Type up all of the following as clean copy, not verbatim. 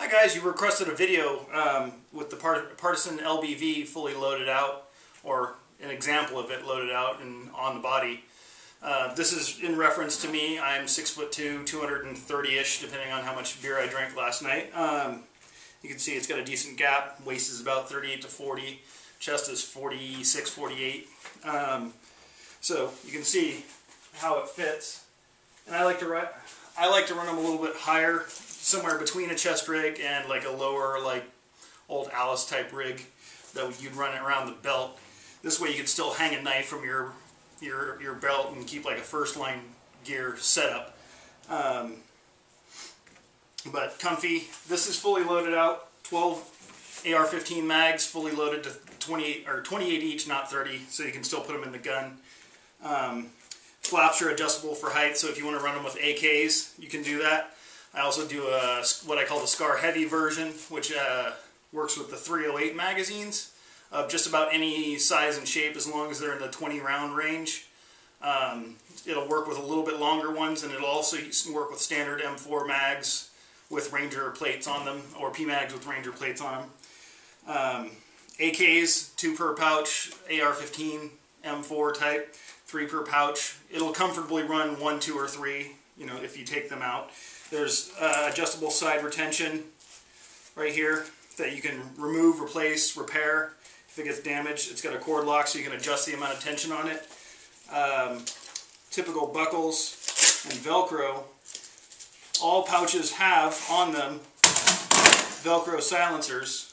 Hi guys, you requested a video with the Partisan LBV fully loaded out, or an example of it loaded out and on the body. This is in reference to me. I'm 6'2", 230-ish, depending on how much beer I drank last night. You can see it's got a decent gap. Waist is about 38 to 40. Chest is 46, 48. So you can see how it fits. And I like to run them a little bit higher, somewhere between a chest rig and like a lower, like old Alice type rig that you'd run it around the belt. This way you can still hang a knife from your belt and keep like a first line gear setup. But comfy. This is fully loaded out. 12 AR-15 mags, fully loaded to 28 each, not 30, so you can still put them in the gun. Flaps are adjustable for height, so if you want to run them with AKs, you can do that. I also do what I call the Scar Heavy version, which works with the 308 magazines of just about any size and shape as long as they're in the 20 round range. It'll work with a little bit longer ones, and it'll also work with standard M4 mags with Ranger plates on them, or P-mags with Ranger plates on them. AKs, 2 per pouch, AR-15, M4 type, 3 per pouch. It'll comfortably run 1, 2, or 3, you know, if you take them out. There's adjustable side retention right here that you can remove, replace, repair if it gets damaged. It's got a cord lock so you can adjust the amount of tension on it. Typical buckles and Velcro. All pouches have on them Velcro silencers,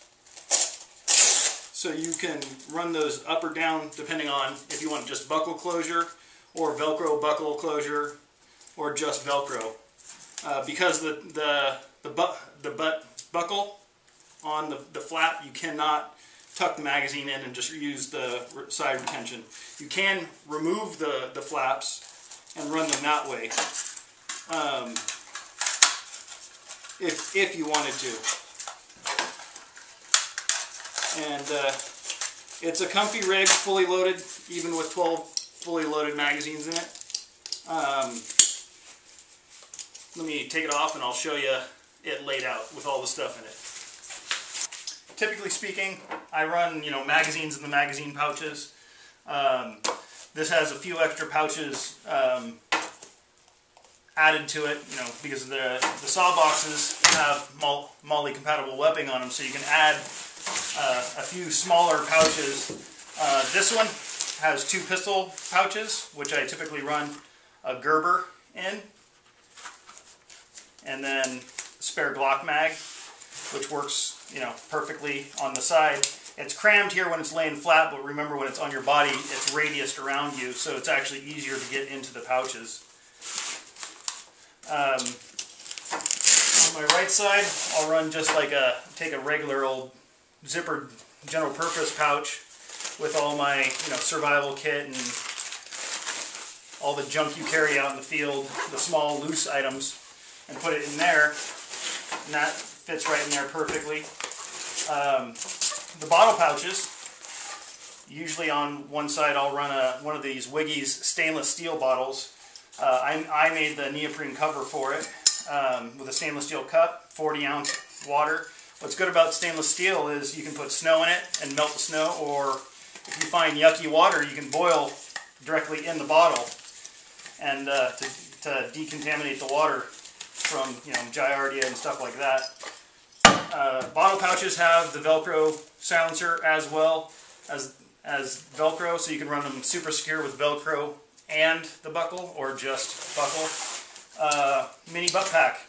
so you can run those up or down depending on if you want just buckle closure or Velcro buckle closure or just Velcro. Because the buckle on the flap, you cannot tuck the magazine in and just use the side retention. You can remove the flaps and run them that way if you wanted to. And it's a comfy rig, fully loaded, even with 12 fully loaded magazines in it. Let me take it off and I'll show you it laid out with all the stuff in it. Typically speaking, I run, magazines in the magazine pouches. This has a few extra pouches added to it, because the saw boxes have MOLLE compatible webbing on them, so you can add a few smaller pouches. This one has 2 pistol pouches, which I typically run a Gerber in, and then spare Glock mag, which works, perfectly on the side. It's crammed here when it's laying flat, but remember when it's on your body, it's radiused around you, so it's actually easier to get into the pouches. On my right side, I'll run just like take a regular old zippered general purpose pouch with all my, survival kit and all the junk you carry out in the field, the small loose items, and put it in there, and that fits right in there perfectly. The bottle pouches, usually on one side I'll run one of these Wiggy's stainless steel bottles. I made the neoprene cover for it with a stainless steel cup, 40-ounce water. What's good about stainless steel is you can put snow in it and melt the snow, or if you find yucky water, you can boil directly in the bottle and to decontaminate the water from giardia and stuff like that. Bottle pouches have the Velcro silencer as well as Velcro, so you can run them super secure with Velcro and the buckle, or just buckle. Mini butt pack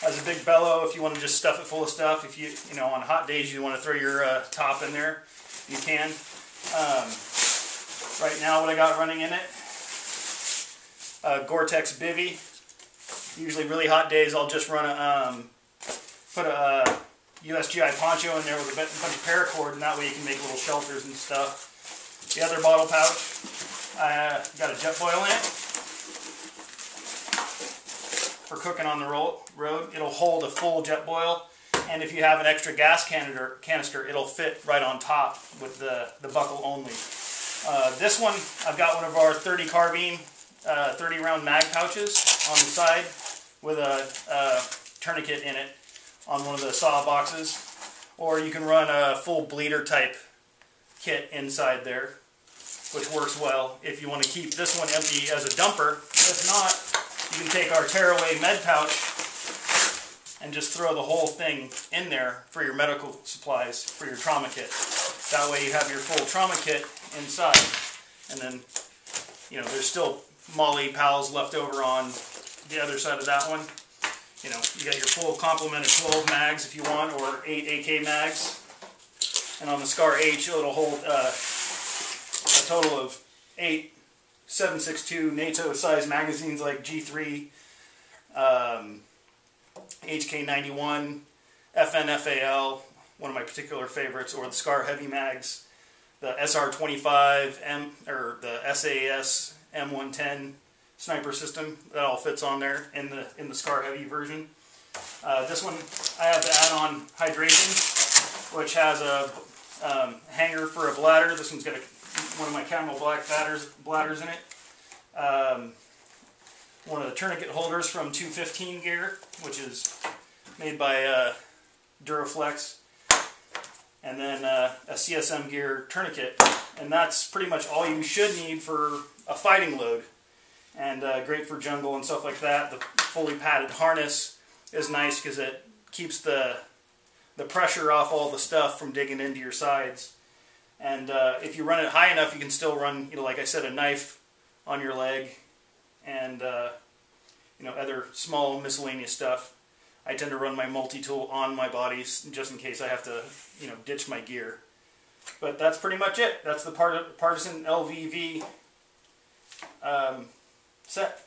has a big bellow if you want to just stuff it full of stuff. If you on hot days you want to throw your top in there, you can. Right now what I got running in it, Gore-Tex bivy. Usually really hot days I'll just run put a USGI poncho in there with a bunch of paracord, and that way you can make little shelters and stuff. The other bottle pouch, got a jet boil in it for cooking on the road. It'll hold a full jet boil, and if you have an extra gas canister, it'll fit right on top with the buckle only. This one, I've got one of our 30 carbine 30 round mag pouches on the side with a tourniquet in it on one of the saw boxes, or you can run a full bleeder type kit inside there, which works well if you want to keep this one empty as a dumper. If not, you can take our tearaway med pouch and just throw the whole thing in there for your medical supplies for your trauma kit. That way you have your full trauma kit inside, and then, you know, there's still Molly Pals left over on the other side of that one. You know, you got your full complement of 12 mags if you want, or 8 AK mags. And on the Scar H, it'll hold a total of 8 7.62 NATO size magazines like G3, HK91, FNFAL, one of my particular favorites, or the Scar Heavy mags, the SR25 or the SAS M110 sniper system. That all fits on there in the Scar Heavy version. This one I have to add on hydration, which has a hanger for a bladder. This one's got one of my Camel Black bladders in it. One of the tourniquet holders from 215 Gear, which is made by Duraflex, and then a CSM Gear tourniquet. And that's pretty much all you should need for a fighting load, and great for jungle and stuff like that. The fully padded harness is nice because it keeps the pressure off all the stuff from digging into your sides. And if you run it high enough, you can still run, you know, like I said, a knife on your leg, and you know, other small miscellaneous stuff. I tend to run my multi-tool on my body just in case I have to, you know, ditch my gear. But that's pretty much it. That's the Partisan LBV set.